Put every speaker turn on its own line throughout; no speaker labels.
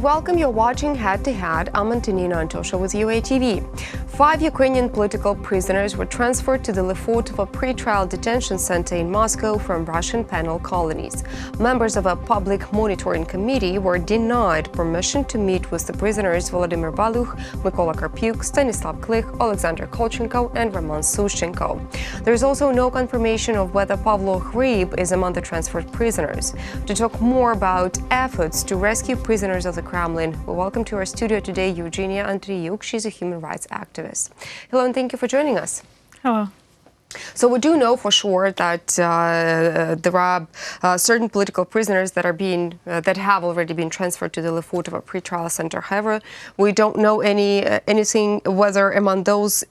welcome. You're watching Head to Head. I'm Antonina Antosha with UATV. 5 Ukrainian political prisoners were transferred to the Lefortovo pretrial detention center in Moscow from Russian penal colonies. Members of a public monitoring committee were denied permission to meet with the prisoners Volodymyr Balukh, Mykola Karpiuk, Stanislav Klykh, Oleksandr Kolchenko and Sushchenko. There is also no confirmation of whether Pavlo Hryb is among the transferred prisoners. To talk more about efforts to rescue prisoners of the Kremlin, we welcome to our studio today Eugenia Andreyuk. She's a human rights activist. Hello and thank you for joining us.
Hello.
So we do know for sure that there are certain political prisoners that have already been transferred to the Lefortovo pretrial center. However, we don't know anything whether among those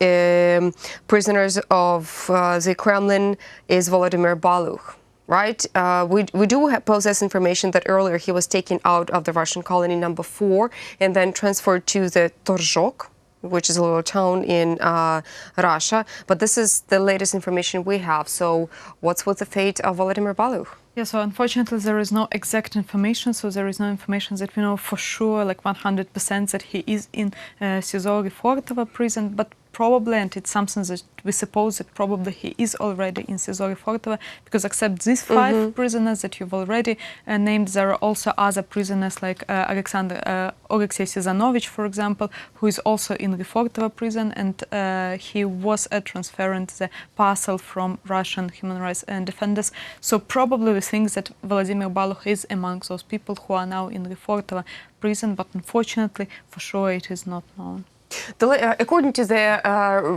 prisoners of the Kremlin is Volodymyr Balukh. Right? We do possess information that earlier he was taken out of the Russian colony number 4 and then transferred to the Torzhok, which is a little town in Russia. But this is the latest information we have. So what's with the fate of Volodymyr Balu?
Yeah, so unfortunately there is no exact information, so there is no information that we know for sure, like 100% that he is in Lefortovo prison, but probably, and it's something that we suppose that probably he is already in Lefortovo, because except these 5 prisoners that you've already named, there are also other prisoners like Oleksandr Sizanovich, for example, who is also in Lefortovo prison, and he was transferring the parcel from Russian human rights defenders. So probably we think that Volodymyr Balukh is among those people who are now in Lefortovo prison, but unfortunately, for sure, it is not known.
According to the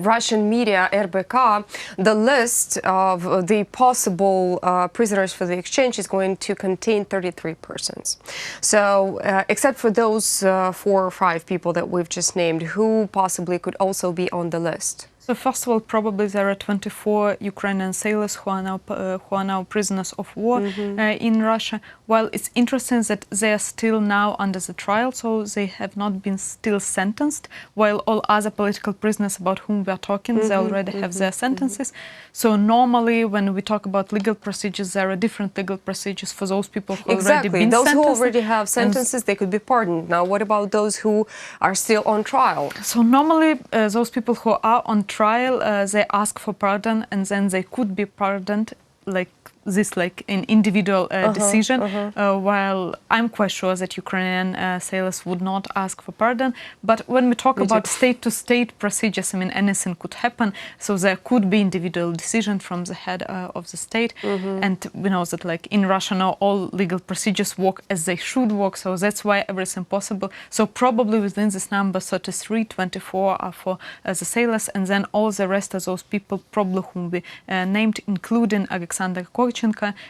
Russian media, RBK, the list of the possible prisoners for the exchange is going to contain 33 persons. So, except for those 4 or 5 people that we've just named, who possibly could also be on the list?
So first of all, probably there are 24 Ukrainian sailors who are now prisoners of war in Russia. While it's interesting that they are still now under the trial, so they have not been still sentenced, while all other political prisoners about whom we are talking, they already have their sentences. So normally, when we talk about legal procedures, there are different legal procedures for those people who already been sentenced.
Those who already have sentences, they could be pardoned. Now, what about those who are still on trial?
So normally, those people who are on trial, they ask for pardon, and then they could be pardoned like an individual decision, while I'm quite sure that Ukrainian sailors would not ask for pardon. But when we talk about state-to-state procedures, I mean, anything could happen. So there could be individual decision from the head of the state. And we know that, like, in Russia now, all legal procedures work as they should work. So that's why everything possible. So probably within this number, 33, 24 are for the sailors. And then all the rest of those people probably whom we named, including Oleksandr Kolchenko,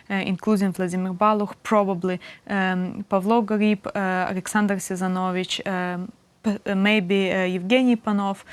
including Volodymyr Balukh, probably Pavlo Hryb, Oleksandr Sizanovich, maybe Evgeny Panov.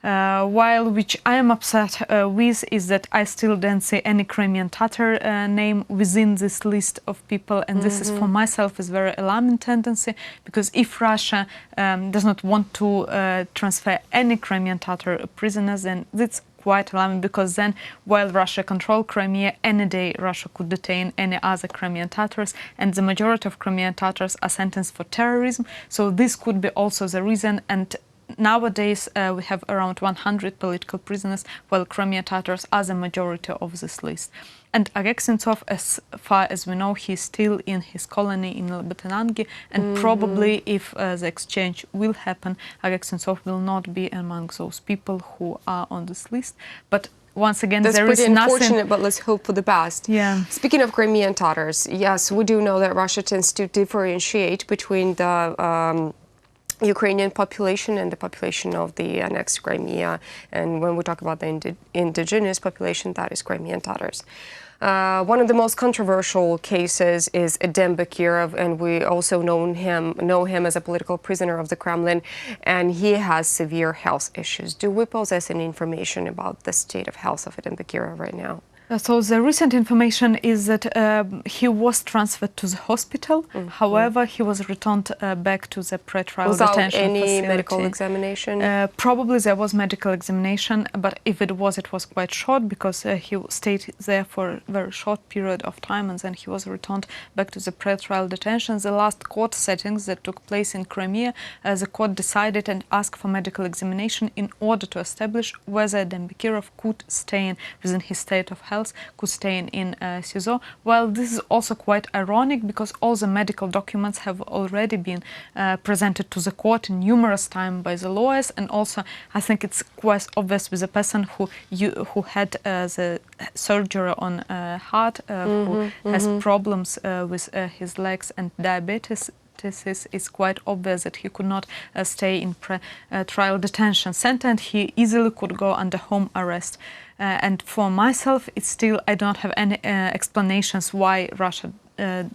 While which I am upset with is that I still don't see any Crimean Tatar name within this list of people, and this is for myself is very alarming tendency, because if Russia does not want to transfer any Crimean Tatar prisoners, then it's quite alarming, because then while Russia controls Crimea, any day Russia could detain any other Crimean Tatars, and the majority of Crimean Tatars are sentenced for terrorism. So this could be also the reason. And nowadays we have around 100 political prisoners, while Crimean Tatars are the majority of this list. And Oleksandr, as far as we know, he's still in his colony in Lefortovo, and probably if the exchange will happen, Oleksandr will not be among those people who are on this list. But once again,
there is nothing. That's pretty unfortunate, but let's hope for the best.
Yeah.
Speaking of Crimean Tatars, yes, we do know that Russia tends to differentiate between the Ukrainian population and the population of the annexed Crimea. And when we talk about the indigenous population, that is Crimean Tatars. One of the most controversial cases is Edem Bakirov, and we also know him as a political prisoner of the Kremlin, and he has severe health issues. Do we possess any information about the state of health of Edem Bakirov right now?
So the recent information is that he was transferred to the hospital. However, he was returned back to the pre-trial detention facility.
Without any medical examination?
Probably there was medical examination, but if it was quite short, because he stayed there for a very short period of time, and then he was returned back to the pre-trial detention. The last court settings that took place in Crimea, the court decided and asked for medical examination in order to establish whether Dembekirov could stay within his state of health, could stay in SIZO. Well, this is also quite ironic, because all the medical documents have already been presented to the court numerous times by the lawyers, and also I think it's quite obvious with a person who had the surgery on heart, who has problems with his legs and diabetes. It's quite obvious that he could not stay in trial detention center, and he easily could go under home arrest. And for myself, it's still, I don't have any explanations why Russia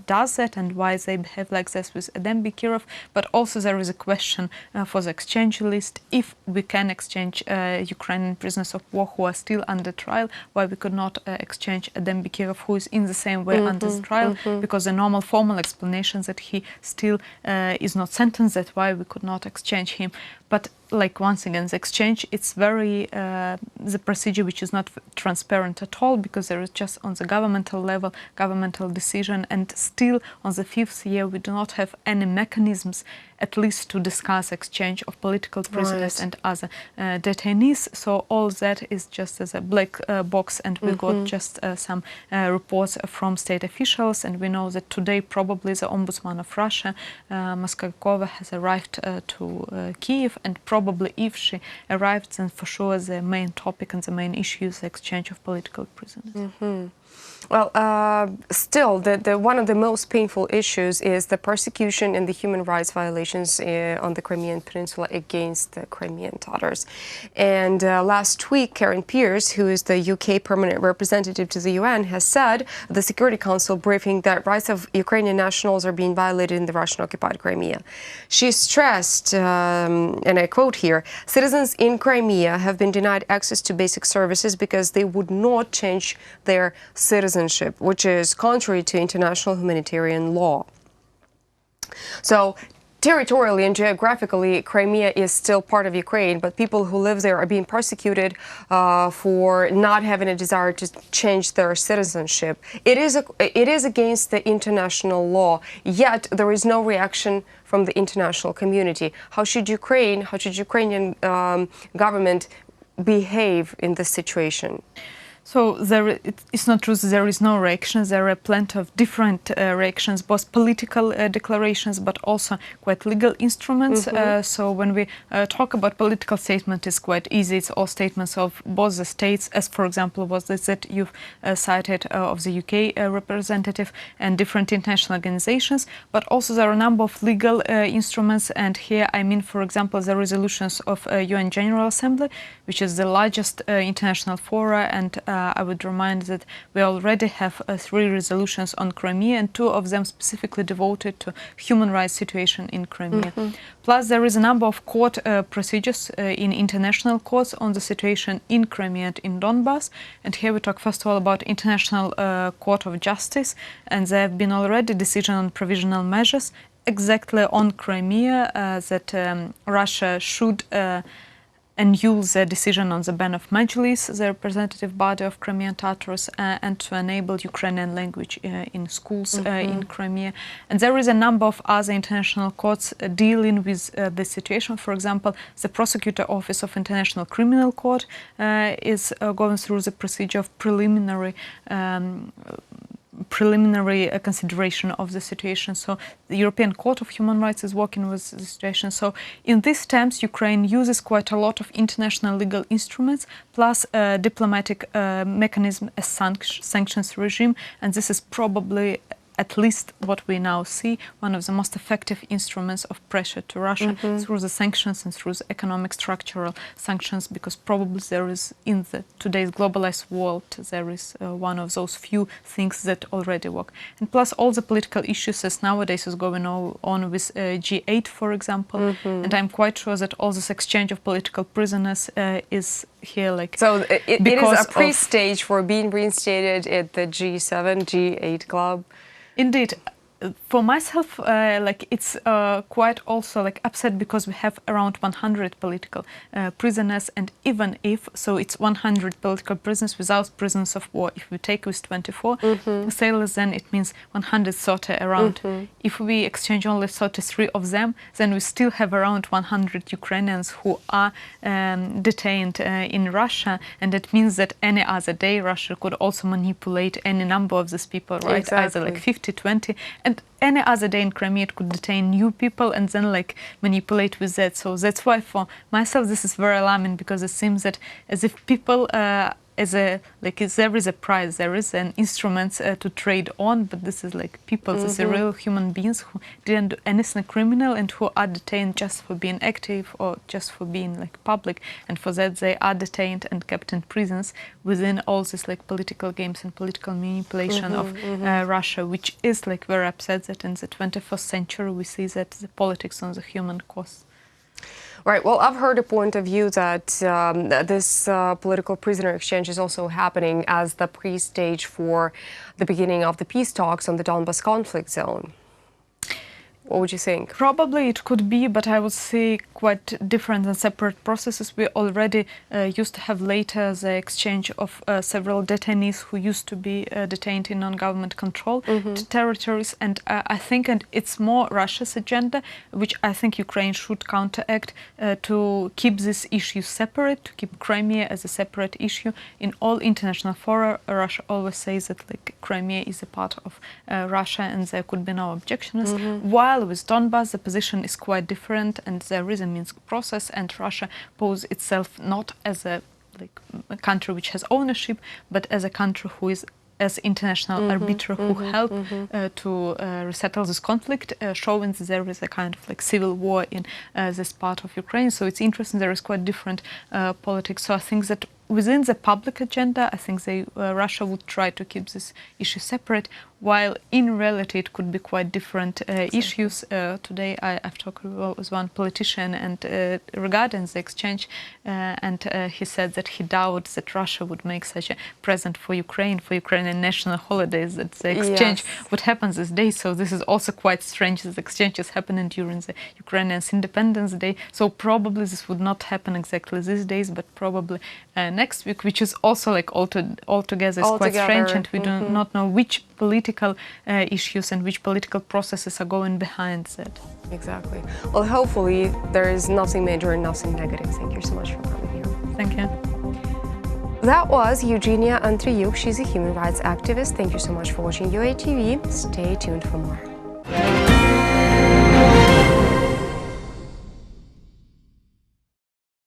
does that and why they behave like this with Dembekirov. But also there is a question for the exchange list. If we can exchange Ukrainian prisoners of war who are still under trial, why we could not exchange Dembekirov, who is in the same way under the trial, because the normal formal explanation that he still is not sentenced, that's why we could not exchange him. But like, once again, the exchange, it's very, the procedure which is not transparent at all, because there is just on the governmental level, governmental decision, and still on the 5th year we do not have any mechanisms at least to discuss exchange of political prisoners and other detainees. So all that is just as a black box, and we got just some reports from state officials, and we know that today probably the Ombudsman of Russia, Moskvikova, has arrived to Kiev, and probably if she arrived, then for sure the main topic and the main issue is the exchange of political prisoners.
Well, still, one of the most painful issues is the persecution and the human rights violations on the Crimean Peninsula against the Crimean Tatars. And last week, Karen Pierce, who is the UK permanent representative to the UN, has said at the Security Council briefing that rights of Ukrainian nationals are being violated in the Russian-occupied Crimea. She stressed, and I quote here, "Citizens in Crimea have been denied access to basic services because they would not change their citizenship, which is contrary to international humanitarian law." So, territorially and geographically, Crimea is still part of Ukraine, but people who live there are being persecuted for not having a desire to change their citizenship. It is against the international law, yet there is no reaction from the international community. How should Ukrainian government behave in this situation?
So it's not true that there is no reaction. There are plenty of different reactions, both political declarations, but also quite legal instruments. So when we talk about political statement, it's quite easy. It's all statements of both the states, as for example was this that you've cited of the UK representative, and different international organizations. But also there are a number of legal instruments, and here I mean, for example, the resolutions of UN General Assembly, which is the largest international fora, and I would remind that we already have 3 resolutions on Crimea, and 2 of them specifically devoted to human rights situation in Crimea. Plus, there is a number of court procedures in international courts on the situation in Crimea and in Donbass. And here we talk first of all about International Court of Justice, and there have been already decisions on provisional measures exactly on Crimea that Russia should annul the decision on the ban of Majlis, the representative body of Crimean Tatars, and to enable Ukrainian language in schools in Crimea. And there is a number of other international courts dealing with this situation. For example, the Prosecutor Office of International Criminal Court is going through the procedure of preliminary consideration of the situation. So the European Court of Human Rights is working with the situation. So in these terms, Ukraine uses quite a lot of international legal instruments, plus a diplomatic mechanism, a sanctions regime, and this is probably, at least what we now see, one of the most effective instruments of pressure to Russia through the sanctions and through the economic structural sanctions, because probably there is, in today's globalized world, there is one of those few things that already work. And plus all the political issues as nowadays is going on with G8, for example, and I'm quite sure that all this exchange of political prisoners is here, like.
So it is a pre-stage for being reinstated at the G7, G8 club.
Indeed. For myself, like it's quite also like upset because we have around 100 political prisoners, and even if so, it's 100 political prisoners without prisoners of war. If we take with 24 sailors, then it means 130 around. If we exchange only 33 of them, then we still have around 100 Ukrainians who are detained in Russia, and that means that any other day Russia could also manipulate any number of these people, right?
Exactly.
Either like 50, 20, and any other day in Crimea it could detain new people and then like manipulate with that. So that's why for myself this is very alarming, because it seems that as if people there is a price, there is an instrument to trade on, but this is like people, these are real human beings who didn't do anything criminal and who are detained just for being active or just for being like public, and for that they are detained and kept in prisons within all this like political games and political manipulation of Russia, which is like very upset that in the 21st century we see that the politics on the human cost.
Right. Well, I've heard a point of view that this political prisoner exchange is also happening as the pre-stage for the beginning of the peace talks on the Donbas conflict zone. What would you think?
Probably it could be, but I would say quite different and separate processes. We already used to have later the exchange of several detainees who used to be detained in non-government control territories, and I think, and it's more Russia's agenda, which I think Ukraine should counteract, to keep this issue separate, to keep Crimea as a separate issue. In all international fora, Russia always says that like Crimea is a part of Russia and there could be no objections. While with Donbas, the position is quite different, and there is a Minsk process, and Russia poses itself not as a country which has ownership, but as a country who is as international arbiter who helped to resettle this conflict, showing that there is a kind of like civil war in this part of Ukraine. So it's interesting. There is quite different politics. So I think that within the public agenda, I think Russia would try to keep this issue separate, while in reality it could be quite different issues. Today I've talked with one politician and regarding the exchange, and he said that he doubts that Russia would make such a present for Ukrainian national holidays, that the exchange would happen this day. So this is also quite strange. This exchange is happening during the Ukrainians' Independence Day. So probably this would not happen exactly these days, but probably next week, which is also like altogether is quite strange, and we do not know which political issues and which political processes are going behind that.
Exactly. Well, hopefully there is nothing major and nothing negative. Thank you so much for coming here.
Thank you.
That was Eugenia Andreyuk. She's a human rights activist. Thank you so much for watching UATV. Stay tuned for more.